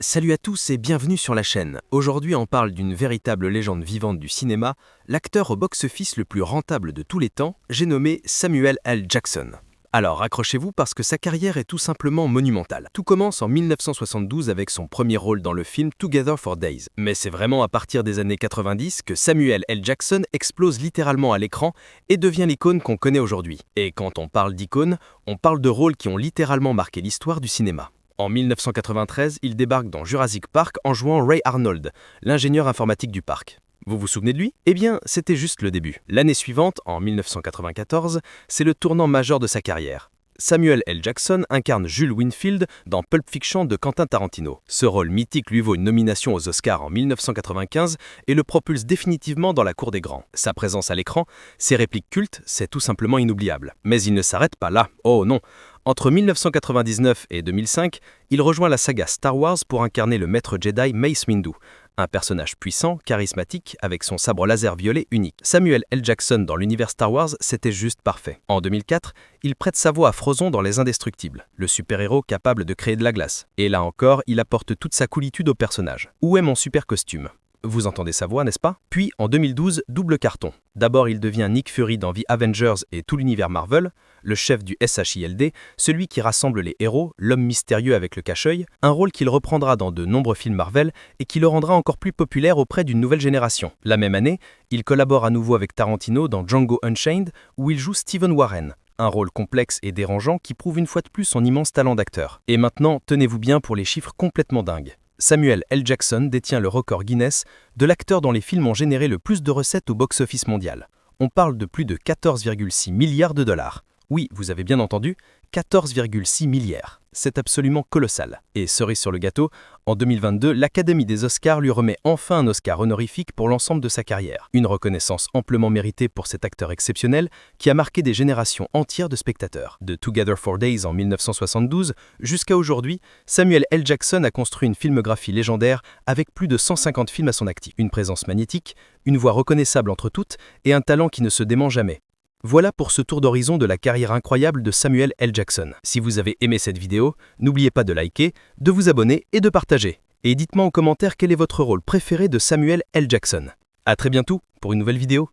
Salut à tous et bienvenue sur la chaîne. Aujourd'hui on parle d'une véritable légende vivante du cinéma, l'acteur au box-office le plus rentable de tous les temps, j'ai nommé Samuel L. Jackson. Alors accrochez-vous parce que sa carrière est tout simplement monumentale. Tout commence en 1972 avec son premier rôle dans le film Together for Days. Mais c'est vraiment à partir des années 90 que Samuel L. Jackson explose littéralement à l'écran et devient l'icône qu'on connaît aujourd'hui. Et quand on parle d'icône, on parle de rôles qui ont littéralement marqué l'histoire du cinéma. En 1993, il débarque dans Jurassic Park en jouant Ray Arnold, l'ingénieur informatique du parc. Vous vous souvenez de lui? Eh bien, c'était juste le début. L'année suivante, en 1994, c'est le tournant majeur de sa carrière. Samuel L. Jackson incarne Jules Winfield dans Pulp Fiction de Quentin Tarantino. Ce rôle mythique lui vaut une nomination aux Oscars en 1995 et le propulse définitivement dans la cour des grands. Sa présence à l'écran, ses répliques cultes, c'est tout simplement inoubliable. Mais il ne s'arrête pas là. Oh non! Entre 1999 et 2005, il rejoint la saga Star Wars pour incarner le maître Jedi Mace Windu, un personnage puissant, charismatique, avec son sabre laser violet unique. Samuel L. Jackson dans l'univers Star Wars, c'était juste parfait. En 2004, il prête sa voix à Frozone dans Les Indestructibles, le super-héros capable de créer de la glace. Et là encore, il apporte toute sa coolitude au personnage. Où est mon super costume ? Vous entendez sa voix, n'est-ce pas? Puis, en 2012, double carton. D'abord, il devient Nick Fury dans The Avengers et tout l'univers Marvel, le chef du SHIELD, celui qui rassemble les héros, l'homme mystérieux avec le cache-œil, un rôle qu'il reprendra dans de nombreux films Marvel et qui le rendra encore plus populaire auprès d'une nouvelle génération. La même année, il collabore à nouveau avec Tarantino dans Django Unchained, où il joue Stephen Warren. Un rôle complexe et dérangeant qui prouve une fois de plus son immense talent d'acteur. Et maintenant, tenez-vous bien pour les chiffres complètement dingues. Samuel L. Jackson détient le record Guinness de l'acteur dont les films ont généré le plus de recettes au box-office mondial. On parle de plus de 14,6 milliards de dollars. Oui, vous avez bien entendu, 14,6 milliards. C'est absolument colossal. Et cerise sur le gâteau, en 2022, l'Académie des Oscars lui remet enfin un Oscar honorifique pour l'ensemble de sa carrière. Une reconnaissance amplement méritée pour cet acteur exceptionnel qui a marqué des générations entières de spectateurs. De Together for Days en 1972 jusqu'à aujourd'hui, Samuel L. Jackson a construit une filmographie légendaire avec plus de 150 films à son actif. Une présence magnétique, une voix reconnaissable entre toutes et un talent qui ne se dément jamais. Voilà pour ce tour d'horizon de la carrière incroyable de Samuel L. Jackson. Si vous avez aimé cette vidéo, n'oubliez pas de liker, de vous abonner et de partager. Et dites-moi en commentaire quel est votre rôle préféré de Samuel L. Jackson. À très bientôt pour une nouvelle vidéo.